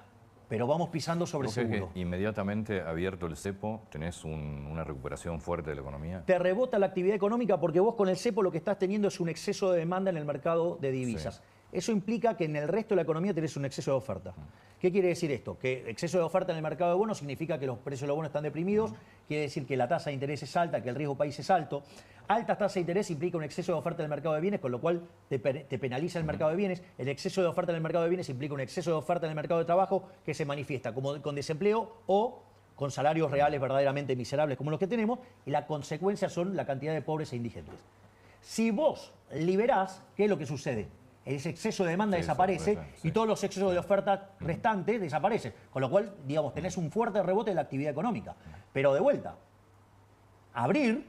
pero vamos pisando sobre seguro. Que inmediatamente abierto el cepo, tenés una recuperación fuerte de la economía. Te rebota la actividad económica porque vos con el cepo lo que estás teniendo es un exceso de demanda en el mercado de divisas. Sí. Eso implica que en el resto de la economía tenés un exceso de oferta. ¿Qué quiere decir esto? Que exceso de oferta en el mercado de bonos significa que los precios de los bonos están deprimidos, quiere decir que la tasa de interés es alta, que el riesgo país es alto. Alta tasa de interés implica un exceso de oferta en el mercado de bienes, con lo cual te penaliza el mercado de bienes. El exceso de oferta en el mercado de bienes implica un exceso de oferta en el mercado de trabajo que se manifiesta como con desempleo o con salarios reales verdaderamente miserables como los que tenemos, y la consecuencia son la cantidad de pobres e indigentes. Si vos liberás, ¿qué es lo que sucede? Ese exceso de demanda desaparece y todos los excesos de oferta restantes desaparecen. Con lo cual, digamos, tenés un fuerte rebote de la actividad económica. Pero de vuelta, abrir,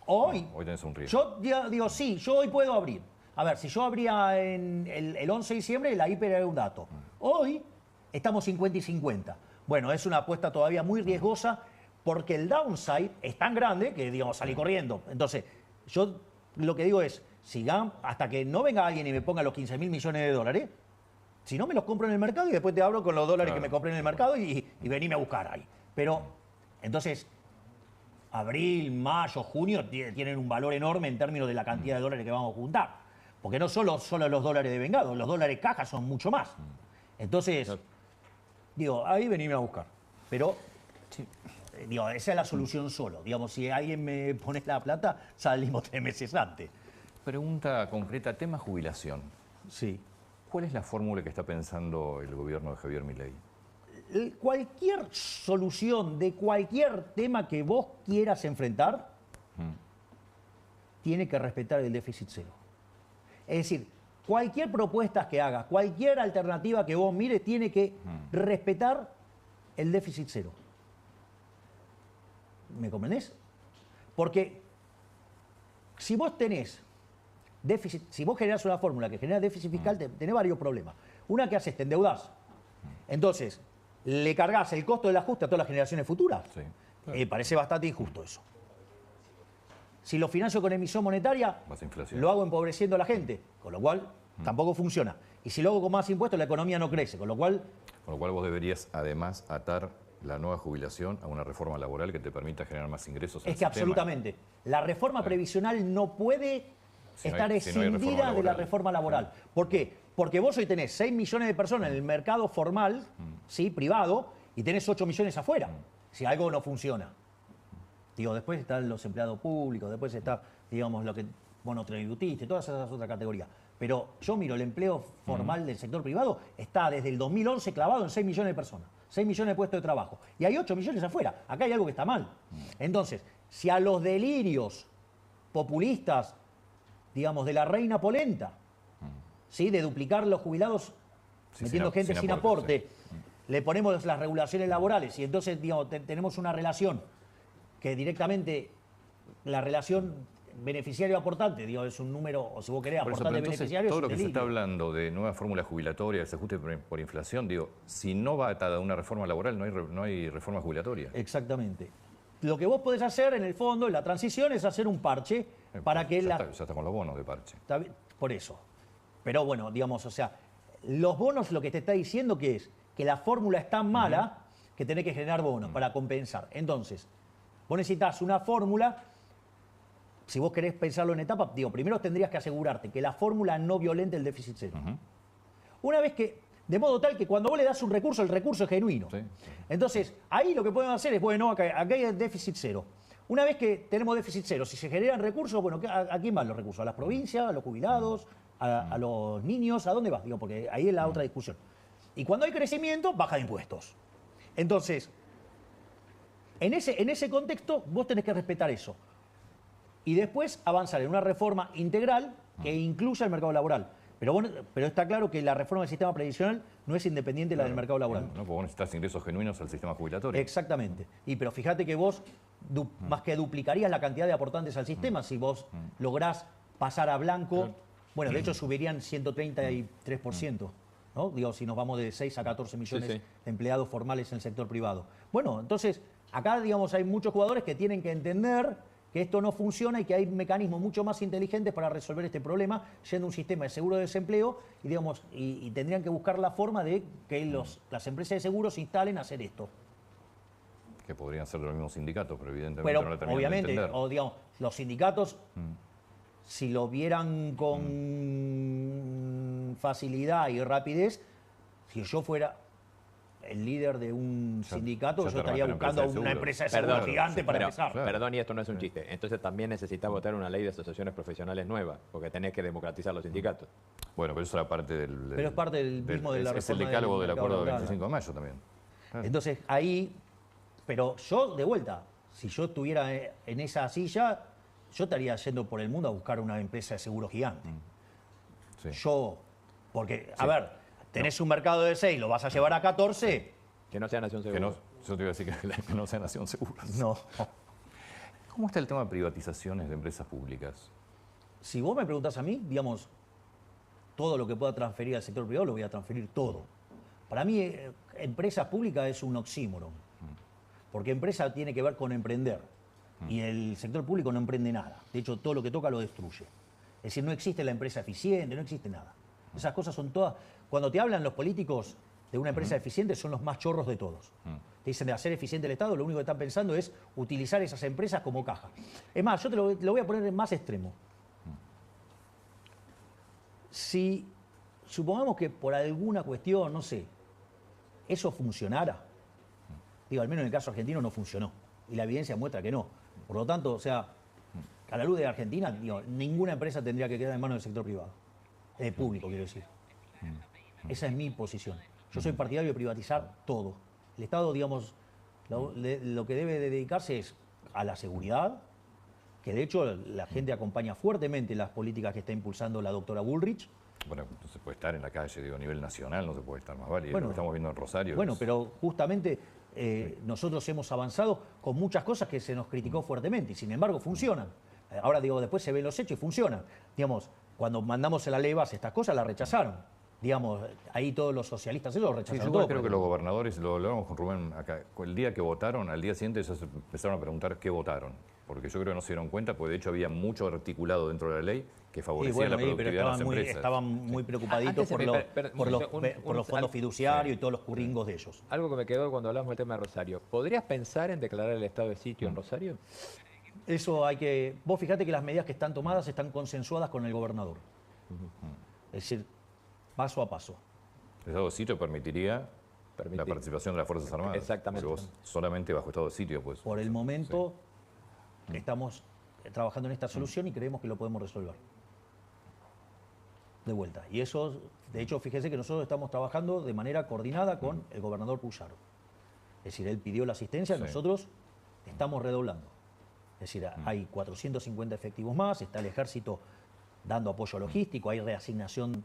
hoy tenés un riesgo. Yo digo, sí, yo hoy puedo abrir. A ver, si yo abría en el 11 de diciembre, la hiper era un dato. Hoy estamos 50 y 50. Bueno, es una apuesta todavía muy riesgosa porque el downside es tan grande que, digamos, salí corriendo. Entonces, yo lo que digo es, sigan hasta que no venga alguien y me ponga los 15.000 millones de dólares. Si no, me los compro en el mercado y después te hablo con los dólares que me compré en el mercado y venime a buscar ahí. Pero, entonces, abril, mayo, junio tienen un valor enorme en términos de la cantidad de dólares que vamos a juntar. Porque no solo los dólares de vengado, los dólares caja son mucho más. Entonces, digo, ahí venime a buscar. Pero, digo, esa es la solución solo. Digamos, si alguien me pone la plata, salimos 3 meses antes. Pregunta concreta, tema jubilación. Sí. ¿Cuál es la fórmula que está pensando el gobierno de Javier Milei? Cualquier solución de cualquier tema que vos quieras enfrentar tiene que respetar el déficit cero. Es decir, cualquier propuesta que hagas, cualquier alternativa que vos mires, tiene que respetar el déficit cero. ¿Me comprendés? Porque si vos tenés déficit, si vos generás una fórmula que genera déficit fiscal, tenés varios problemas. Una que haces, te endeudás. Entonces, le cargas el costo del ajuste a todas las generaciones futuras. Sí. Parece bastante injusto eso. Si lo financio con emisión monetaria, Más inflación. lo hago empobreciendo a la gente, con lo cual tampoco funciona. Y si lo hago con más impuestos, la economía no crece, con lo cual... Con lo cual vos deberías además atar la nueva jubilación a una reforma laboral que te permita generar más ingresos. Es que absolutamente. La reforma previsional no puede estar escindida de la reforma laboral. ¿Por qué? Porque vos hoy tenés 6 millones de personas en el mercado formal, ¿sí? Privado, y tenés 8 millones afuera. Si algo no funciona. Digo, después están los empleados públicos, después está, digamos, lo que monotributista, todas esas otras categorías. Pero yo miro el empleo formal del sector privado, está desde el 2011 clavado en 6 millones de personas, 6 millones de puestos de trabajo. Y hay 8 millones afuera. Acá hay algo que está mal. Entonces, si a los delirios populistas, digamos, de la reina polenta, ¿sí? De duplicar los jubilados, Sí, metiendo gente sin aporte, le ponemos las regulaciones laborales y entonces, digamos, tenemos una relación que directamente la relación beneficiario-aportante, digo, es un número, o si vos querés, Por eso, aportante pero entonces, beneficiario. todo es lo un que se está delirio. hablando de nueva fórmula jubilatoria, ese ajuste por inflación, digo, si no va atada a una reforma laboral, no hay reforma jubilatoria. Exactamente. Lo que vos podés hacer, en el fondo, en la transición, es hacer un parche para que ya está con los bonos de parche. Por eso. Pero bueno, digamos, o sea, los bonos lo que te está diciendo que es que la fórmula es tan mala que tenés que generar bonos para compensar. Entonces, vos necesitas una fórmula. Si vos querés pensarlo en etapas, digo, primero tendrías que asegurarte que la fórmula no violente el déficit cero. Una vez que, de modo tal que cuando vos le das un recurso, el recurso es genuino. Sí. Entonces, ahí lo que podemos hacer es, bueno, acá hay déficit cero. Una vez que tenemos déficit cero, si se generan recursos, bueno, ¿a quién van los recursos? ¿A las provincias, a los jubilados, a los niños? ¿A dónde va? Digo, porque ahí es la otra discusión. Y cuando hay crecimiento, baja de impuestos. Entonces, en ese contexto, vos tenés que respetar eso. Y después avanzar en una reforma integral que incluya el mercado laboral. Pero está claro que la reforma del sistema previsional no es independiente de la del mercado laboral. No, porque vos necesitas ingresos genuinos al sistema jubilatorio. Exactamente. Pero fíjate que vos más que duplicarías la cantidad de aportantes al sistema si vos lográs pasar a blanco. Bueno, de hecho subirían 133%. ¿No? Digo, si nos vamos de 6 a 14 millones de empleados formales en el sector privado. Bueno, entonces, acá, digamos, hay muchos jugadores que tienen que entender que esto no funciona y que hay mecanismos mucho más inteligentes para resolver este problema, yendo a un sistema de seguro de desempleo y, digamos, y tendrían que buscar la forma de que las empresas de seguros se instalen a hacer esto. Que podrían ser los mismos sindicatos, pero evidentemente Pero no lo terminan obviamente, de entender. o digamos, los sindicatos, si lo vieran con facilidad y rapidez, si yo fuera el líder de un sindicato, ya yo te estaría armaste buscando una empresa de seguro gigante para empezar. Perdón, y esto no es un chiste. Entonces también necesitas votar una ley de asociaciones profesionales nueva, porque tenés que democratizar los sindicatos. Bueno, pero eso era parte del... Pero es parte del mismo de la Es el reforma decálogo del del acuerdo del mercado 25 de mayo también. Claro. Entonces ahí, pero yo de vuelta, si yo estuviera en esa silla, yo estaría yendo por el mundo a buscar una empresa de seguro gigante. Sí. Porque, a ver, tenés un mercado de 6, ¿lo vas a llevar a 14? Que no sea Nación Que Segura. no, yo te iba a decir que no sea Nación Segura. No. ¿Cómo está el tema de privatizaciones de empresas públicas? Si vos me preguntás a mí, digamos, todo lo que pueda transferir al sector privado lo voy a transferir todo. Para mí, empresa pública es un oxímoron. Porque empresa tiene que ver con emprender. Y el sector público no emprende nada. De hecho, todo lo que toca lo destruye. Es decir, no existe la empresa eficiente, no existe nada. Esas cosas son todas... Cuando te hablan los políticos de una empresa eficiente, son los más chorros de todos. Te dicen de hacer eficiente el Estado, lo único que están pensando es utilizar esas empresas como caja. Es más, yo te lo voy a poner en más extremo. Si supongamos que por alguna cuestión, no sé, eso funcionara, digo, al menos en el caso argentino no funcionó. Y la evidencia muestra que no. Por lo tanto, o sea, a la luz de Argentina, digo, ninguna empresa tendría que quedar en manos del sector privado. Público, quiero decir. Esa es mi posición. Yo soy partidario de privatizar todo. El Estado, digamos, lo que debe de dedicarse es a la seguridad, que de hecho la gente acompaña fuertemente las políticas que está impulsando la doctora Bullrich. Bueno, no se puede estar en la calle, digo, a nivel nacional, no se puede estar más válido. Bueno, Lo que estamos viendo en Rosario. Bueno, pero justamente nosotros hemos avanzado con muchas cosas que se nos criticó fuertemente y sin embargo funcionan. Ahora digo, después se ven los hechos y funcionan. Digamos, cuando mandamos en la ley base estas cosas las rechazaron. Digamos, ahí todos los socialistas ellos lo rechazaron. Sí, yo todo, creo que los gobernadores, lo hablábamos con Rubén acá, el día que votaron, al día siguiente se empezaron a preguntar qué votaron. Porque yo creo que no se dieron cuenta, porque de hecho había mucho articulado dentro de la ley que favorecía la productividad de las empresas. Estaban muy preocupaditos por los fondos fiduciarios y todos los curringos de ellos. Algo que me quedó cuando hablamos del tema de Rosario. ¿Podrías pensar en declarar el estado de sitio en Rosario? Eso hay que... Vos fijate que las medidas que están tomadas están consensuadas con el gobernador. Es decir, paso a paso. El estado de sitio permitiría la participación de las Fuerzas Armadas. Exactamente. Porque vos solamente bajo estado de sitio, pues. Por el momento estamos trabajando en esta solución y creemos que lo podemos resolver. De vuelta. Y eso, de hecho, fíjese que nosotros estamos trabajando de manera coordinada con el gobernador Puyaro. Es decir, él pidió la asistencia, nosotros estamos redoblando. Es decir, hay 450 efectivos más, está el ejército dando apoyo logístico, hay reasignación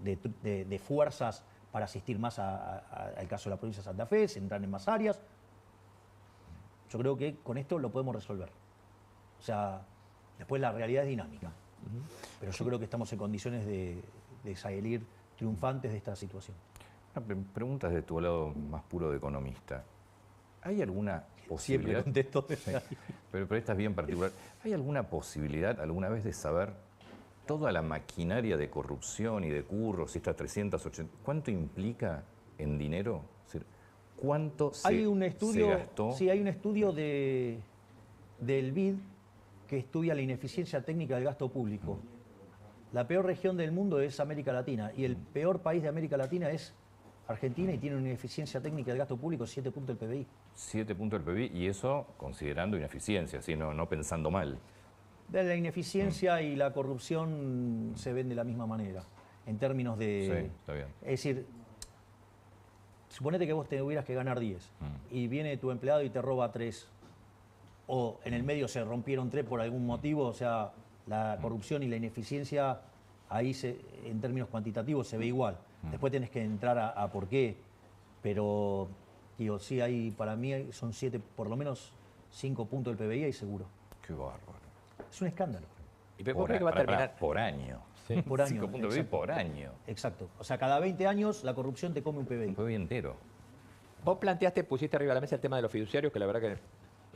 de fuerzas para asistir más al caso de la provincia de Santa Fe, se entran en más áreas. Yo creo que con esto lo podemos resolver. O sea, después la realidad es dinámica. Pero yo creo que estamos en condiciones de salir triunfantes de esta situación. Pregunta desde tu lado más puro de economista. ¿Hay alguna posibilidad? Siempre contesto. Pero esta es bien particular. ¿Hay alguna posibilidad alguna vez de saber toda la maquinaria de corrupción y de curros, estas 380, cuánto implica en dinero? Es decir, ¿cuánto se gastó? Sí, hay un estudio del BID que estudia la ineficiencia técnica del gasto público. La peor región del mundo es América Latina y el peor país de América Latina es Argentina y tiene una ineficiencia técnica del gasto público 7 puntos del PBI. 7 puntos del PBI y eso considerando ineficiencia, sino no pensando mal. La ineficiencia y la corrupción se ven de la misma manera, en términos de... Sí, está bien. Es decir, suponete que vos tuvieras que ganar 10 y viene tu empleado y te roba 3, o en el medio se rompieron 3 por algún motivo, o sea, la corrupción y la ineficiencia ahí en términos cuantitativos se ve igual. Después tenés que entrar a por qué, pero digo, sí, hay, para mí son 7, por lo menos 5 puntos del PBI ahí seguro. Qué bárbaro. Es un escándalo. ¿Y vos crees que va a terminar? Por año. Sí. Por año. 5 puntos de PBI por año. Exacto. O sea, cada 20 años la corrupción te come un PBI. Un PBI entero. Vos pusiste arriba de la mesa el tema de los fiduciarios, que la verdad que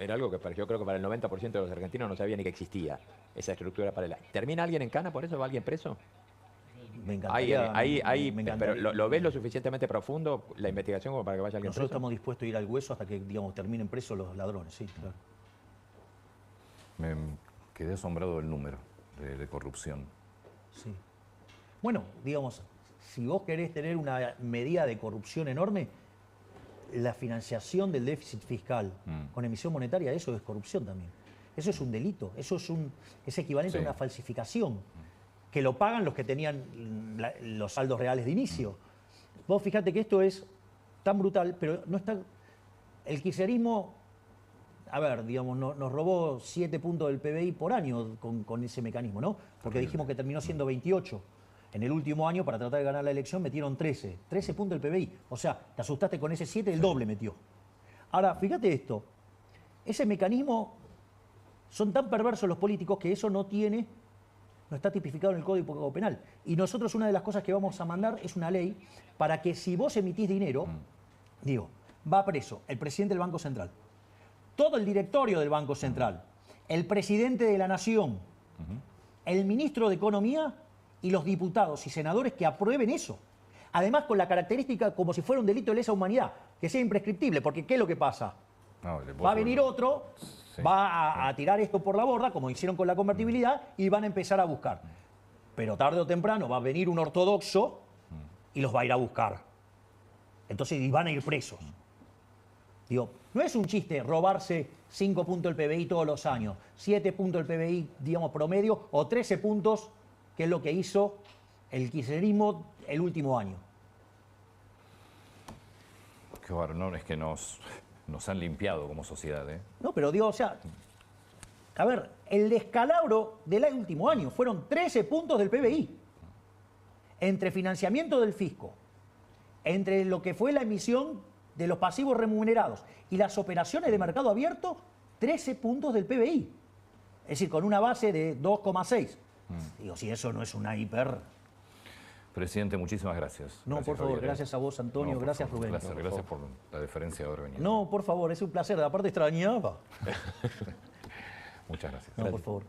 era algo que yo creo que para el 90% de los argentinos no sabía ni que existía esa estructura paralela. ¿Termina alguien en cana por eso? ¿Va alguien preso? Me encantaría. Pero ¿lo ves lo suficientemente profundo la investigación como para que vaya alguien Nosotros preso? estamos dispuestos a ir al hueso hasta que, digamos, terminen presos los ladrones, sí, claro. Me quedé asombrado del número de corrupción. Sí. Bueno, digamos, si vos querés tener una medida de corrupción enorme, la financiación del déficit fiscal con emisión monetaria, eso es corrupción también. Eso es un delito, eso es equivalente a una falsificación, que lo pagan los que tenían los saldos reales de inicio. Vos fíjate que esto es tan brutal, pero no está... El kirchnerismo, a ver, digamos, nos robó 7 puntos del PBI por año con ese mecanismo, ¿no? Porque dijimos que terminó siendo 28. En el último año, para tratar de ganar la elección, metieron 13. 13 puntos del PBI. O sea, te asustaste con ese 7, el doble metió. Ahora, fíjate esto. Ese mecanismo, son tan perversos los políticos que eso no está tipificado en el Código Penal. Y nosotros una de las cosas que vamos a mandar es una ley para que si vos emitís dinero, va preso el presidente del Banco Central, todo el directorio del Banco Central, el presidente de la Nación, el ministro de Economía y los diputados y senadores que aprueben eso. Además, con la característica como si fuera un delito de lesa humanidad, que sea imprescriptible, porque ¿qué es lo que pasa? Va a venir otro, va a tirar esto por la borda, como hicieron con la convertibilidad, y van a empezar a buscar. Pero tarde o temprano va a venir un ortodoxo y los va a ir a buscar. Entonces, y van a ir presos. Digo, no es un chiste robarse 5 puntos del PBI todos los años, 7 puntos del PBI, digamos, promedio, o 13 puntos, que es lo que hizo el kirchnerismo el último año. Qué bárbaro, no, es que nos han limpiado como sociedad, ¿eh? No, pero digo, o sea, a ver, el descalabro del último año fueron 13 puntos del PBI. Entre financiamiento del fisco, entre lo que fue la emisión de los pasivos remunerados y las operaciones de mercado abierto, 13 puntos del PBI. Es decir, con una base de 2,6. Digo, si eso no es una hiper... Presidente, muchísimas gracias. No, Gracias, por favor, Javier. gracias a vos, Antonio, No, por gracias, favor, Rubén. Gracias por la deferencia de haber venido. No, por favor, es un placer. Aparte extrañaba. Muchas gracias. No, por favor.